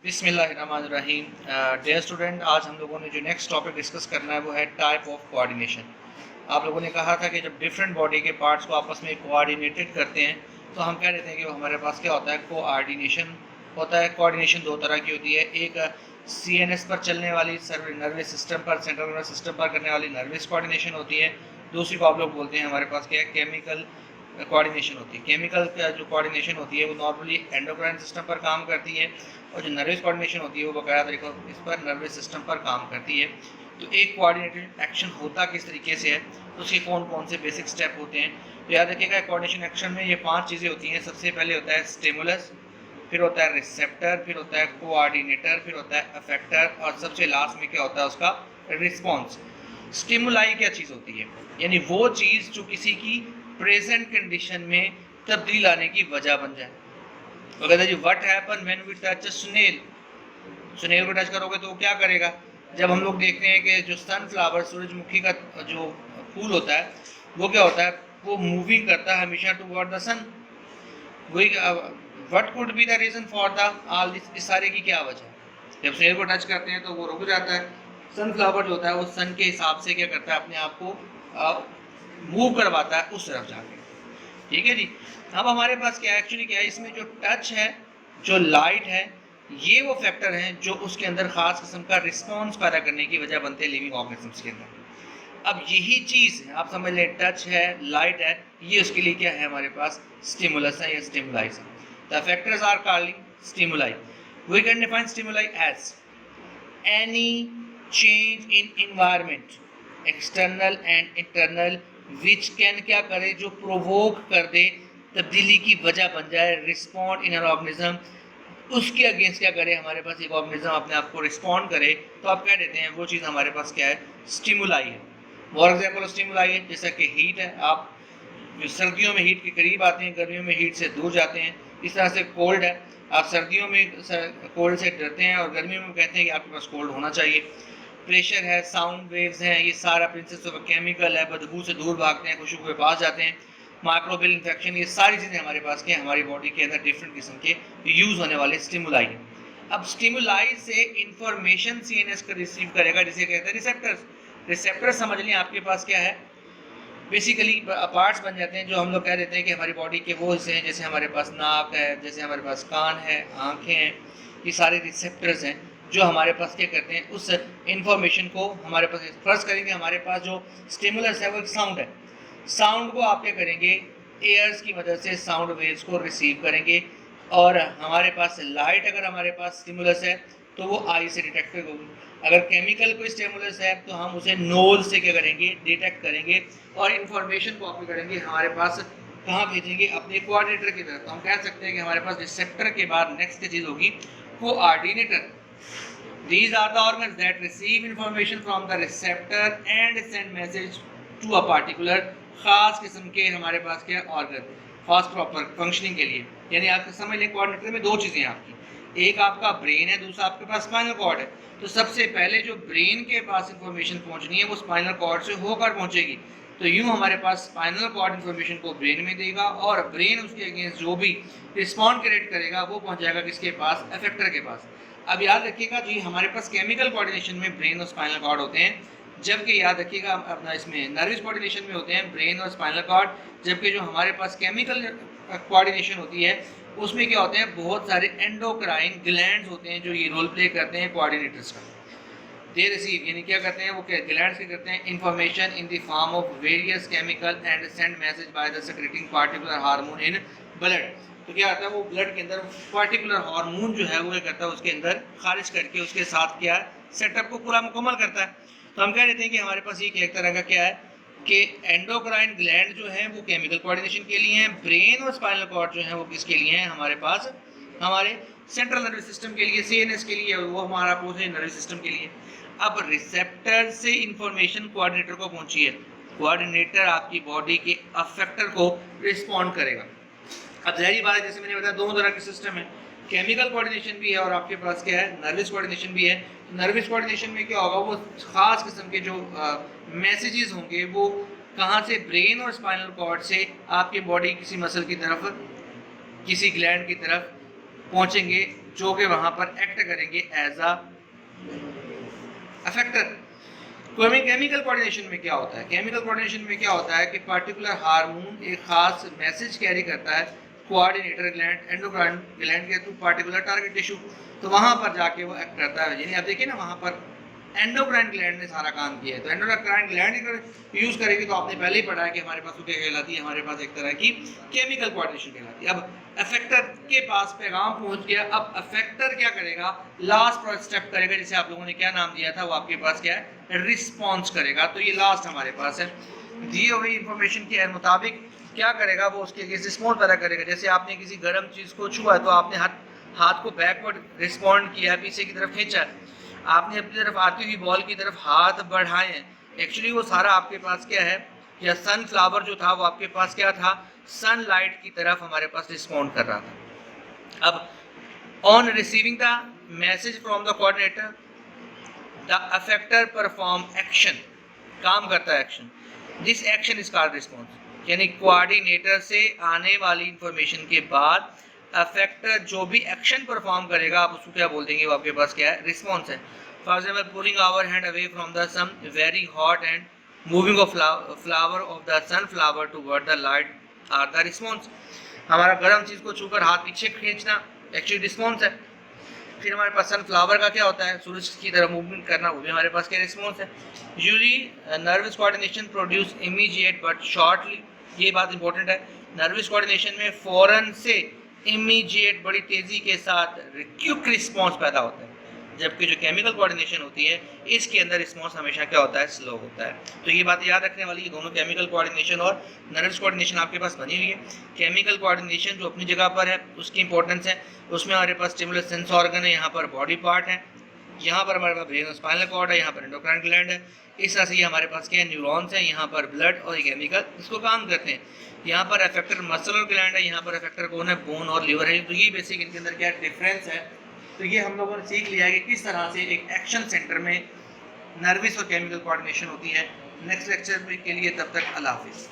बिस्मिल्लाहिर्रहमानिर्रहीम। Dear student, आज हम लोगों ने जो नेक्स्ट टॉपिक डिस्कस करना है वो है टाइप ऑफ कोऑर्डिनेशन। आप लोगों ने कहा था कि जब डिफरेंट बॉडी के पार्ट्स को आपस में कोऑर्डिनेटेड करते हैं तो हम कह देते हैं कि वो हमारे पास क्या होता है, कोऑर्डिनेशन होता है। कोऑर्डिनेशन दो तरह की होती है, एक CNS पर चलने वाली नर्वस सिस्टम पर, सेंट्रल नर्वस सिस्टम पर करने वाली नर्वस कोऑर्डिनेशन होती है। दूसरी को आप लोग बोलते हैं हमारे पास क्या है, केमिकल कोऑर्डिनेशन होती है। केमिकल का जो कोऑर्डिनेशन होती है वो नॉर्मली एंडोक्राइन सिस्टम पर काम करती है, और जो नर्वस कोऑर्डिनेशन होती है वो बकाया तरीकों इस पर नर्वस सिस्टम पर काम करती है। तो एक कोऑर्डिनेटेड एक्शन होता किस तरीके से है, तो उसके कौन कौन से बेसिक स्टेप होते हैं, तो याद रखिएगा कोऑर्डिनेशन एक्शन में ये 5 चीज़ें होती हैं। सबसे पहले होता है स्टिमुलस, फिर होता है रिसेप्टर, फिर होता है कोऑर्डिनेटर, फिर होता है अफेक्टर, और सबसे लास्ट में क्या होता है, उसका रिस्पॉन्स। स्टिमुलाई क्या चीज़ होती है, यानी वो चीज़ जो किसी की प्रेजेंट कंडीशन में तब्दील आने की वजह बन जाए। तो कहते हैं जी what happen when we touch a snail. Snail को टच करोगे तो वो क्या करेगा। जब हम लोग देखते हैं कि जो सनफ्लावर, सूरजमुखी का जो फूल होता है वो क्या होता है, वो मूविंग करता है हमेशा टुवर्ड द सन। वही what could be the reason for the all this, इस सारे की क्या वजह है। जब स्नेल को टच करते हैं तो वो रुक जाता है। सनफ्लावर जो होता है वो सन के हिसाब से क्या करता है, अपने आप को मूव करवाता है उस तरफ जाके। ठीक है जी। अब हमारे पास क्या एक्चुअली क्या है, इसमें जो टच है, जो लाइट है, ये वो फैक्टर हैं जो उसके अंदर खास किस्म का रिस्पॉन्स पैदा करने की वजह बनते हैं लिविंग ऑर्गेनिजम्स के अंदर। अब यही चीज़ आप समझ लें, टच है, लाइट है, ये उसके लिए क्या है, हमारे पास स्टिमुलस है या स्टिमुलाइज है। The factors are called stimuli. We can define stimuli as any change in environment, external and internal, which can क्या करे, जो प्रोवोक कर दे, तब्दीली की वजह बन जाए, रिस्पॉन्ड इन एन ऑर्गेनिज्म, उसके अगेंस्ट क्या करे, हमारे पास एक ऑर्गेनिज्म अपने आप को रिस्पॉन्ड करे, तो आप कह देते हैं वो चीज़ हमारे पास क्या है, स्टिमुलाई है। फॉर एग्जाम्पल स्टिमुलाई है जैसा कि हीट है, आप जो सर्दियों में हीट के करीब आते हैं, गर्मियों में हीट से दूर जाते हैं। इस तरह से कोल्ड है, आप सर्दियों में कोल्ड से डरते हैं और गर्मियों में कहते हैं कि आपके पास कोल्ड होना चाहिए। प्रेशर है, साउंड वेव्स हैं, ये सारा प्रिंसेस ऑफ केमिकल है, बदबू से दूर भागते हैं, खुशबू के पास जाते हैं। माइक्रोबियल इन्फेक्शन, ये सारी चीज़ें हमारे पास के हमारी बॉडी के अंदर डिफरेंट किस्म के यूज़ होने वाले स्टिमुलाई हैं। अब स्टिमुलाई से इंफॉर्मेशन CNS का रिसीव करेगा, जिसे कहते हैं रिसेप्टर्स। रिसेप्टर समझ लें आपके पास क्या है, बेसिकली पार्ट्स बन जाते हैं जो हम लोग कह देते हैं कि हमारी बॉडी के वो हिस्से हैं, जैसे हमारे पास नाक है, जैसे हमारे पास कान है, आँखें हैं, ये सारे रिसेप्टर्स हैं जो हमारे पास क्या करते हैं, उस इंफॉर्मेशन को हमारे पास फर्स्ट करेंगे। हमारे पास जो स्टिमुलस है वो एक साउंड है, साउंड को आप क्या करेंगे, एयर्स की मदद से साउंड वेव्स को रिसीव करेंगे। और हमारे पास लाइट, अगर हमारे पास स्टिमुलस है तो वो आई से डिटेक्ट होगी। अगर केमिकल कोई स्टिमुलस है तो हम उसे नोज से क्या करेंगे, डिटेक्ट करेंगे, और इन्फॉर्मेशन कॉपी करेंगे, हमारे पास कहाँ भेजेंगे, अपने कोऑर्डिनेटर की तरफ। तो हम कह सकते हैं कि हमारे पास रिसेप्टर के बाद नेक्स्ट चीज़ होगी coordinator. These are the organs that receive information from the receptor and send message to a particular, खास किस्म के हमारे पास क्या ऑर्गन, खास प्रॉपर फंक्शनिंग के लिए। यानी आप समझ लें कोऑर्डिनेटर में दो चीज़ें हैं आपकी, एक आपका ब्रेन है, दूसरा आपके पास स्पाइनल कॉर्ड है। तो सबसे पहले जो ब्रेन के पास इंफॉर्मेशन पहुंचनी है वो स्पाइनल कॉर्ड से होकर पहुंचेगी। तो यूं हमारे पास स्पाइनल कॉर्ड इंफॉर्मेशन को ब्रेन में देगा, और ब्रेन उसके अगेंस्ट जो भी रिस्पॉन्ड क्रिएट करेगा वो पहुंच जाएगा किसके पास, अफेक्टर के पास। अब याद रखिएगा जी, हमारे पास केमिकल कोऑर्डिनेशन में ब्रेन और स्पाइनल कॉर्ड होते हैं, जबकि याद रखिएगा अपना इसमें नर्वस कोऑर्डिनेशन में होते हैं ब्रेन और स्पाइनल कॉर्ड। जबकि जो हमारे पास केमिकल कोऑर्डिनेशन होती है उसमें क्या होते हैं, बहुत सारे एंडोक्राइन ग्लैंड्स होते हैं जो ये रोल प्ले करते हैं कोऑर्डिनेटर्स का। दे रिसीव, यानी क्या करते हैं वो, ग्लैंड्स क्या करते हैं, information in the form of various chemical and send message by the secreting particular hormone in blood. तो क्या होता है, वो ब्लड के अंदर पार्टिकुलर हार्मोन जो है वो क्या करता है, उसके अंदर खारिज करके उसके साथ क्या सेटअप को पूरा मुकम्मल करता है। तो हम कह देते हैं कि हमारे पास ये एक तरह का क्या है कि एंडोक्राइन ग्लैंड जो है वो केमिकल कोऑर्डिनेशन के लिए हैं, ब्रेन और स्पाइनल कॉर्ड जो है वो किसके लिए हैं, हमारे पास हमारे सेंट्रल नर्वस सिस्टम के लिए, CNS के लिए, वो हमारा पूरे नर्वस सिस्टम के लिए। अब रिसेप्टर से इंफॉर्मेशन कोऑर्डिनेटर को पहुंची है, कोऑर्डिनेटर आपकी बॉडी के अफेक्टर को रिस्पॉन्ड करेगा। अब जाहिर बात है, जैसे मैंने बताया दोनों तरह के सिस्टम है, केमिकल कोऑर्डिनेशन भी है और आपके पास क्या है, नर्वस कोऑर्डिनेशन भी है। नर्वस कोऑर्डिनेशन में क्या होगा, वो खास किस्म के जो मैसेजेस होंगे वो कहाँ से, ब्रेन और स्पाइनल कॉर्ड से आपके बॉडी किसी मसल की तरफ, किसी ग्लैंड की तरफ पहुँचेंगे, जो कि वहाँ पर एक्ट करेंगे as a effector. Chemical coordination में क्या होता है? केमिकल कोऑर्डिनेशन में क्या होता है कि पार्टिकुलर हार्मोन एक खास मैसेज कैरी करता है कोऑर्डिनेटर ग्लैंड, एंडोक्राइन ग्लैंड के थ्रू पार्टिकुलर टारगेट टिश्यू, तो वहाँ पर जाके वो एक्ट करता है। यानी आप देखिए ना, वहाँ पर एंडोक्राइन ग्लैंड ने सारा काम किया है, तो एंडोक्राइन ग्लैंड यूज करेगी तो आपने पहले ही पढ़ा है कि हमारे पास क्या कहलाती है, हमारे पास एक तरह की केमिकल कोऑर्डिनेशन कहलाती है। अब अफेक्टर के पास पैगाम पहुंच गया, अब अफेक्टर क्या करेगा, लास्ट स्टेप करेगा, जैसे आप लोगों ने क्या नाम दिया था, वो आपके पास क्या है, रिस्पॉन्स करेगा। तो ये लास्ट हमारे पास है, दिए हुई इंफॉर्मेशन के मुताबिक क्या करेगा, वो उसके अगेंस्ट रिस्पॉन्स पैदा करेगा। जैसे आपने किसी गर्म चीज को छुआ है तो आपने हाथ को बैकवर्ड रिस्पॉन्ड किया, पीछे की तरफ खींचा, आपने अपनी तरफ आती हुई बॉल की तरफ हाथ बढ़ाए हैं, एक्चुअली वो सारा आपके पास क्या है, या सनफ्लावर जो था वो आपके पास क्या था, सनलाइट की तरफ हमारे पास रिस्पॉन्ड कर रहा था। अब on receiving the message from the coordinator, the effector perform action, काम करता है action, this action is called response. यानी कोऑर्डिनेटर से आने वाली इंफॉर्मेशन के बाद अफेक्टर जो भी एक्शन परफॉर्म करेगा, आप उसको क्या बोल देंगे, वो आपके पास क्या है, रिस्पॉन्स है। For example, pulling our hand away from the sun, very hot and moving of flower of the sunflower toward the light are the response. हमारा गर्म चीज को छूकर हाथ पीछे खींचना एक्चुअली रिस्पॉन्स है। फिर हमारे पास सनफ्लावर का क्या होता है, सूरज की तरफ मूवमेंट करना, वो भी हमारे पास क्या रिस्पॉन्स है। Usually nervous coordination produce immediate but shortly, ये बात इंपॉर्टेंट है, नर्वस कोऑर्डिनेशन में फौरन से इमीडिएट बड़ी तेजी के साथ क्विक रिस्पॉन्स पैदा होता है, जबकि जो केमिकल कोऑर्डिनेशन होती है इसके अंदर रिस्पॉन्स हमेशा क्या होता है, स्लो होता है। तो ये बात याद रखने वाली है, दोनों केमिकल कोऑर्डिनेशन और नर्वस कोऑर्डिनेशन आपके पास बनी हुई है। केमिकल कोऑर्डिनेशन जो अपनी जगह पर है उसकी इंपॉर्टेंस है, उसमें हमारे पास स्टिमुलस सेंस ऑर्गन है, यहाँ पर बॉडी पार्ट है, यहाँ पर हमारे पास ब्रेन स्पाइनल कॉर्ड है, यहाँ पर एंडोक्राइन ग्लैंड है, इस तरह से ये हमारे पास क्या है, न्यूरॉन्स हैं, यहाँ पर ब्लड और केमिकल इसको काम करते हैं। यहाँ पर अफेक्टर मसल और ग्लैंड है, यहाँ पर अफेक्टर कौन है, बोन और लिवर है। तो ये बेसिक इनके अंदर क्या डिफरेंस है। तो ये हम लोगों ने सीख लिया है कि किस तरह से एक एक्शन सेंटर में नर्वस और केमिकल कोऑर्डिनेशन होती है। नेक्स्ट लेक्चर के लिए तब तक अल्लाह हाफिज़।